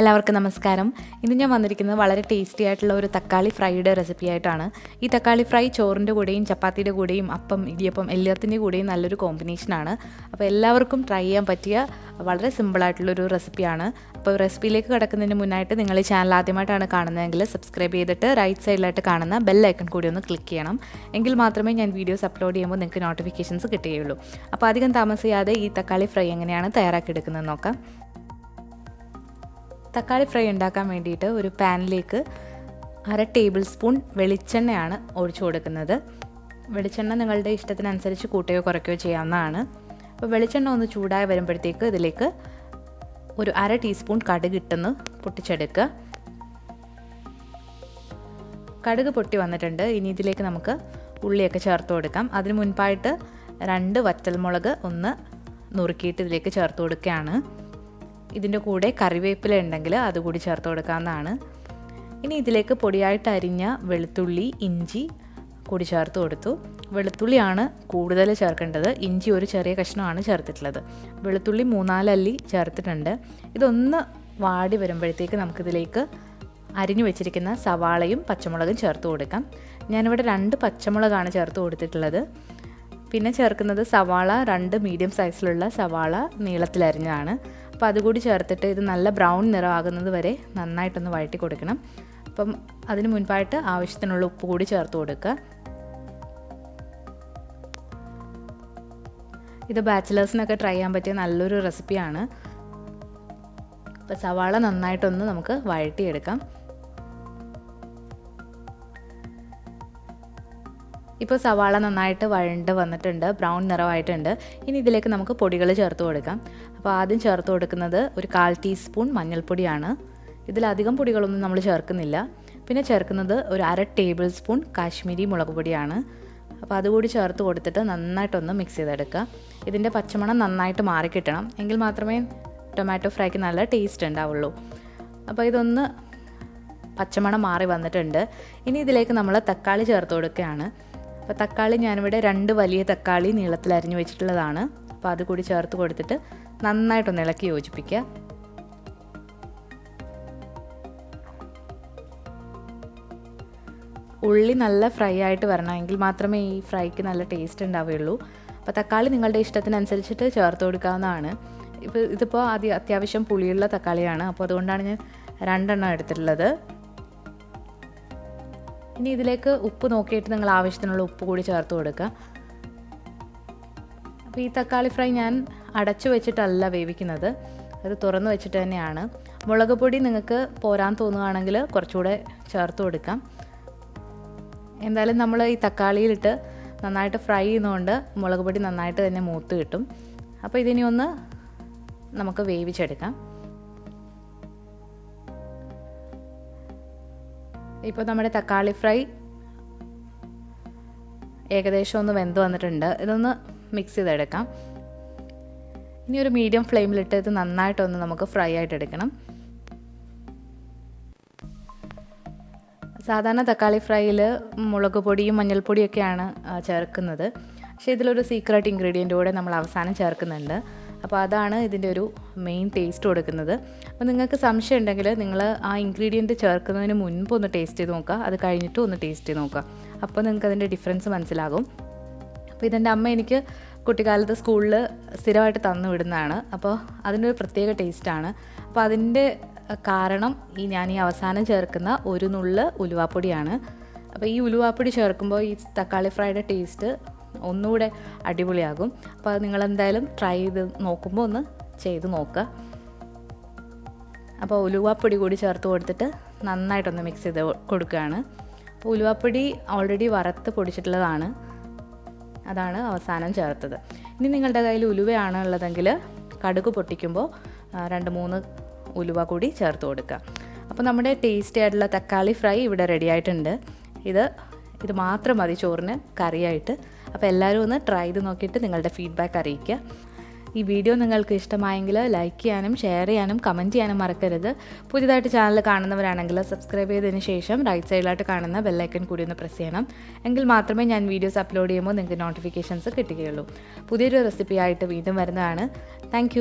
എല്ലാവർക്കും നമസ്കാരം. ഇന്ന് ഞാൻ വന്നിരിക്കുന്നത് വളരെ ടേസ്റ്റി ആയിട്ടുള്ള ഒരു തക്കാളി ഫ്രൈയുടെ റെസിപ്പി ആയിട്ടാണ്. ഈ തക്കാളി ഫ്രൈ ചോറിൻ്റെ കൂടെയും ചപ്പാത്തിയുടെ കൂടെയും അപ്പം, ഇടിയപ്പം എല്ലാത്തിൻ്റെ കൂടെയും നല്ലൊരു കോമ്പിനേഷനാണ്. അപ്പോൾ എല്ലാവർക്കും ട്രൈ ചെയ്യാൻ പറ്റിയ വളരെ സിമ്പിളായിട്ടുള്ളൊരു റെസിപ്പിയാണ്. അപ്പോൾ റെസിപ്പിയിലേക്ക് കിടക്കുന്നതിന് മുന്നായിട്ട് നിങ്ങൾ ഈ ചാനൽ ആദ്യമായിട്ടാണ് കാണുന്നതെങ്കിൽ സബ്സ്ക്രൈബ് ചെയ്തിട്ട് റൈറ്റ് സൈഡിലായിട്ട് കാണുന്ന ബെൽ ഐക്കൺ കൂടി ഒന്ന് ക്ലിക്ക് ചെയ്യണം. എങ്കിൽ മാത്രമേ ഞാൻ വീഡിയോസ് അപ്ലോഡ് ചെയ്യുമ്പോൾ നിങ്ങൾക്ക് നോട്ടിഫിക്കേഷൻസ് കിട്ടുകയുള്ളൂ. അപ്പോൾ അധികം താമസിയാതെ ഈ തക്കാളി ഫ്രൈ എങ്ങനെയാണ് തയ്യാറാക്കിയെടുക്കുന്നത് നോക്കാം. തക്കാളി ഫ്രൈ ഉണ്ടാക്കാൻ വേണ്ടിയിട്ട് ഒരു പാനിലേക്ക് 1/2 ടേബിൾ സ്പൂൺ വെളിച്ചെണ്ണയാണ് ഒഴിച്ചു കൊടുക്കുന്നത്. വെളിച്ചെണ്ണ നിങ്ങളുടെ ഇഷ്ടത്തിനനുസരിച്ച് കൂട്ടുകയോ കുറയ്ക്കുകയോ ചെയ്യാവുന്നതാണ്. അപ്പോൾ വെളിച്ചെണ്ണ ഒന്ന് ചൂടായി വരുമ്പോഴത്തേക്ക് ഇതിലേക്ക് ഒരു 1/2 ടീസ്പൂൺ കടുക് ഇട്ടെന്ന് പൊട്ടിച്ചെടുക്കുക. കടുക് പൊട്ടി വന്നിട്ടുണ്ട്. ഇനി ഇതിലേക്ക് നമുക്ക് ഉള്ളിയൊക്കെ ചേർത്ത് കൊടുക്കാം. അതിന് മുൻപായിട്ട് 2 വറ്റൽമുളക് ഒന്ന് നുറുക്കിയിട്ട് ഇതിലേക്ക് ചേർത്ത് കൊടുക്കുകയാണ്. ഇതിൻ്റെ കൂടെ കറിവേപ്പില ഉണ്ടെങ്കിൽ അതുകൂടി ചേർത്ത് കൊടുക്കാവുന്നതാണ്. ഇനി ഇതിലേക്ക് പൊടിയായിട്ട് അരിഞ്ഞ വെളുത്തുള്ളി, ഇഞ്ചി കൂടി ചേർത്ത് കൊടുത്തു. വെളുത്തുള്ളിയാണ് കൂടുതൽ ചേർക്കേണ്ടത്. ഇഞ്ചി ഒരു ചെറിയ കഷ്ണമാണ് ചേർത്തിട്ടുള്ളത്. വെളുത്തുള്ളി 3-4 അല്ലി ചേർത്തിട്ടുണ്ട്. ഇതൊന്ന് വാടി വരുമ്പോഴത്തേക്ക് നമുക്കിതിലേക്ക് അരിഞ്ഞു വെച്ചിരിക്കുന്ന സവാളയും പച്ചമുളകും ചേർത്ത് കൊടുക്കാം. ഞാനിവിടെ 2 പച്ചമുളകാണ് ചേർത്ത് കൊടുത്തിട്ടുള്ളത്. പിന്നെ ചേർക്കുന്നത് സവാള 2 മീഡിയം സൈസിലുള്ള സവാള നീളത്തിലരിഞ്ഞതാണ്. അപ്പോൾ അതുകൂടി ചേർത്തിട്ട് ഇത് നല്ല ബ്രൗൺ നിറമാകുന്നത് വരെ നന്നായിട്ടൊന്ന് വഴറ്റി കൊടുക്കണം. അപ്പം അതിന് മുൻപായിട്ട് ആവശ്യത്തിനുള്ള ഉപ്പ് കൂടി ചേർത്ത് കൊടുക്കുക. ഇത് ബാച്ചിലേഴ്സിനൊക്കെ ട്രൈ ചെയ്യാൻ പറ്റിയ നല്ലൊരു റെസിപ്പിയാണ്. അപ്പോൾ സവാള നന്നായിട്ടൊന്ന് നമുക്ക് വഴറ്റിയെടുക്കാം. ഇപ്പോൾ സവാള നന്നായിട്ട് വഴണ്ട് വന്നിട്ടുണ്ട്, ബ്രൗൺ നിറമായിട്ടുണ്ട്. ഇനി ഇതിലേക്ക് നമുക്ക് പൊടികൾ ചേർത്ത് കൊടുക്കാം. അപ്പോൾ ആദ്യം ചേർത്ത് കൊടുക്കുന്നത് ഒരു 1/4 ടീസ്പൂൺ മഞ്ഞൾപ്പൊടിയാണ്. ഇതിലധികം പൊടികളൊന്നും നമ്മൾ ചേർക്കുന്നില്ല. പിന്നെ ചേർക്കുന്നത് ഒരു 1/2 ടേബിൾ സ്പൂൺ കാശ്മീരി മുളക് പൊടിയാണ്. അപ്പോൾ അതുകൂടി ചേർത്ത് കൊടുത്തിട്ട് നന്നായിട്ടൊന്ന് മിക്സ് ചെയ്തെടുക്കുക. ഇതിൻ്റെ പച്ചമണം നന്നായിട്ട് മാറിക്കിട്ടണം, എങ്കിൽ മാത്രമേ ടൊമാറ്റോ ഫ്രൈക്ക് നല്ല ടേസ്റ്റ് ഉണ്ടാവുള്ളൂ. അപ്പോൾ ഇതൊന്ന് പച്ചമണം മാറി വന്നിട്ടുണ്ട്. ഇനി ഇതിലേക്ക് നമ്മൾ തക്കാളി ചേർത്ത് കൊടുക്കുകയാണ്. അപ്പോൾ തക്കാളി ഞാനിവിടെ 2 വലിയ തക്കാളി നീളത്തിൽ അരിഞ്ഞു വെച്ചിട്ടുള്ളതാണ്. അപ്പോൾ അത് കൂടി ചേർത്ത് കൊടുത്തിട്ട് നന്നായിട്ടൊന്ന് ഇളക്കി യോജിപ്പിക്കുക. ഉള്ളി നല്ല ഫ്രൈ ആയിട്ട് വരണം, എങ്കിൽ മാത്രമേ ഈ ഫ്രൈക്ക് നല്ല ടേസ്റ്റ് ഉണ്ടാവുകയുള്ളൂ. അപ്പോൾ തക്കാളി നിങ്ങളുടെ ഇഷ്ടത്തിനനുസരിച്ചിട്ട് ചേർത്ത് കൊടുക്കാവുന്നതാണ്. ഇതിപ്പോൾ അത്യാവശ്യം പുളിയുള്ള തക്കാളിയാണ്. അപ്പോൾ അതുകൊണ്ടാണ് ഞാൻ 2 എണ്ണം എടുത്തിട്ടുള്ളത്. ഇനി ഇതിലേക്ക് ഉപ്പ് നോക്കിയിട്ട് നിങ്ങൾ ആവശ്യത്തിനുള്ള ഉപ്പ് കൂടി ചേർത്ത് കൊടുക്കുക. അപ്പോൾ ഈ തക്കാളി ഫ്രൈ ഞാൻ അടച്ചു വെച്ചിട്ടല്ല വേവിക്കുന്നത്, അത് തുറന്ന് വെച്ചിട്ട് തന്നെയാണ്. മുളക് പൊടി നിങ്ങൾക്ക് പോരാൻ തോന്നുകയാണെങ്കിൽ കുറച്ചുകൂടെ ചേർത്ത് കൊടുക്കാം. എന്തായാലും നമ്മൾ ഈ തക്കാളിയിലിട്ട് നന്നായിട്ട് ഫ്രൈ ചെയ്യുന്നതുകൊണ്ട് മുളക് പൊടി നന്നായിട്ട് തന്നെ മൂത്ത് കിട്ടും. അപ്പോൾ ഇതിനി ഒന്ന് നമുക്ക് വേവിച്ചെടുക്കാം. ഇപ്പോൾ നമ്മുടെ തക്കാളി ഫ്രൈ ഏകദേശം ഒന്ന് വെന്ത് വന്നിട്ടുണ്ട്. ഇതൊന്ന് മിക്സ് ചെയ്തെടുക്കാം. ഇനി ഒരു മീഡിയം ഫ്ലെയിമിലിട്ട് ഇത് നന്നായിട്ടൊന്ന് നമുക്ക് ഫ്രൈ ആയിട്ട് എടുക്കണം. സാധാരണ തക്കാളി ഫ്രൈയിൽ മുളക് പൊടിയും മഞ്ഞൾപ്പൊടിയൊക്കെയാണ് ചേർക്കുന്നത്. പക്ഷേ ഇതിലൊരു സീക്രട്ട് ഇൻഗ്രീഡിയൻ്റ് കൂടെ നമ്മൾ അവസാനം ചേർക്കുന്നുണ്ട്. അപ്പോൾ അതാണ് ഇതിൻ്റെ ഒരു മെയിൻ ടേസ്റ്റ് കൊടുക്കുന്നത്. അപ്പോൾ നിങ്ങൾക്ക് സംശയം ഉണ്ടെങ്കിൽ നിങ്ങൾ ആ ഇൻഗ്രീഡിയൻറ്റ് ചേർക്കുന്നതിന് മുൻപ് ഒന്ന് ടേസ്റ്റ് ചെയ്ത് നോക്കുക, അത് കഴിഞ്ഞിട്ടും ഒന്ന് ടേസ്റ്റ് ചെയ്ത് നോക്കുക. അപ്പോൾ നിങ്ങൾക്ക് അതിൻ്റെ ഡിഫറൻസ് മനസ്സിലാകും. അപ്പോൾ ഇതെൻ്റെ അമ്മ എനിക്ക് കുട്ടിക്കാലത്ത് സ്കൂളിൽ സ്ഥിരമായിട്ട് തന്നു വിടുന്നതാണ്. അപ്പോൾ അതിനൊരു പ്രത്യേക ടേസ്റ്റാണ്. അപ്പോൾ അതിൻ്റെ കാരണം ഞാൻ ഈ അവസാനം ചേർക്കുന്ന ഒരു നുള്ള് ഉലുവാപ്പൊടിയാണ്. അപ്പോൾ ഈ ഉലുവാപ്പൊടി ചേർക്കുമ്പോൾ ഈ തക്കാളി ഫ്രൈയുടെ ടേസ്റ്റ് ഒന്നുകൂടെ അടിപൊളിയാകും. അപ്പോൾ അത് നിങ്ങളെന്തായാലും ട്രൈ ചെയ്ത് നോക്കുമ്പോൾ ഒന്ന് ചെയ്ത് നോക്കുക. അപ്പോൾ ഉലുവാപ്പൊടി കൂടി ചേർത്ത് കൊടുത്തിട്ട് നന്നായിട്ടൊന്ന് മിക്സ് ചെയ്ത് കൊടുക്കുകയാണ്. അപ്പോൾ ഉലുവാപ്പൊടി ഓൾറെഡി വറുത്ത് പൊടിച്ചിട്ടുള്ളതാണ്, അതാണ് അവസാനം ചേർത്തത്. ഇനി നിങ്ങളുടെ കയ്യിൽ ഉലുവയാണ് ഉള്ളതെങ്കിൽ കടുക് പൊട്ടിക്കുമ്പോൾ 2-3 ഉലുവ കൂടി ചേർത്ത് കൊടുക്കുക. അപ്പോൾ നമ്മുടെ ടേസ്റ്റി ആയിട്ടുള്ള തക്കാളി ഫ്രൈ ഇവിടെ റെഡി ആയിട്ടുണ്ട്. ഇത് മാത്രം മതി ചോറിന് കറിയായിട്ട്. അപ്പോൾ എല്ലാവരും ഒന്ന് ട്രൈ ചെയ്ത് നോക്കിയിട്ട് നിങ്ങളുടെ ഫീഡ്ബാക്ക് അറിയിക്കുക. ഈ വീഡിയോ നിങ്ങൾക്ക് ഇഷ്ടമായെങ്കിൽ ലൈക്ക് ചെയ്യാനും ഷെയർ ചെയ്യാനും കമൻറ്റ് ചെയ്യാനും മറക്കരുത്. പുതിയതായിട്ട് ചാനൽ കാണുന്നവരാണെങ്കിൽ സബ്സ്ക്രൈബ് ചെയ്തതിന് ശേഷം റൈറ്റ് സൈഡിലായിട്ട് കാണുന്ന ബെല്ലൈക്കൺ കൂടി ഒന്ന് പ്രസ് ചെയ്യണം. എങ്കിൽ മാത്രമേ ഞാൻ വീഡിയോസ് അപ്ലോഡ് ചെയ്യുമ്പോൾ നിങ്ങൾക്ക് നോട്ടിഫിക്കേഷൻസ് കിട്ടുകയുള്ളൂ. പുതിയൊരു റെസിപ്പിയായിട്ട് വീണ്ടും വരുന്നതാണ്. താങ്ക്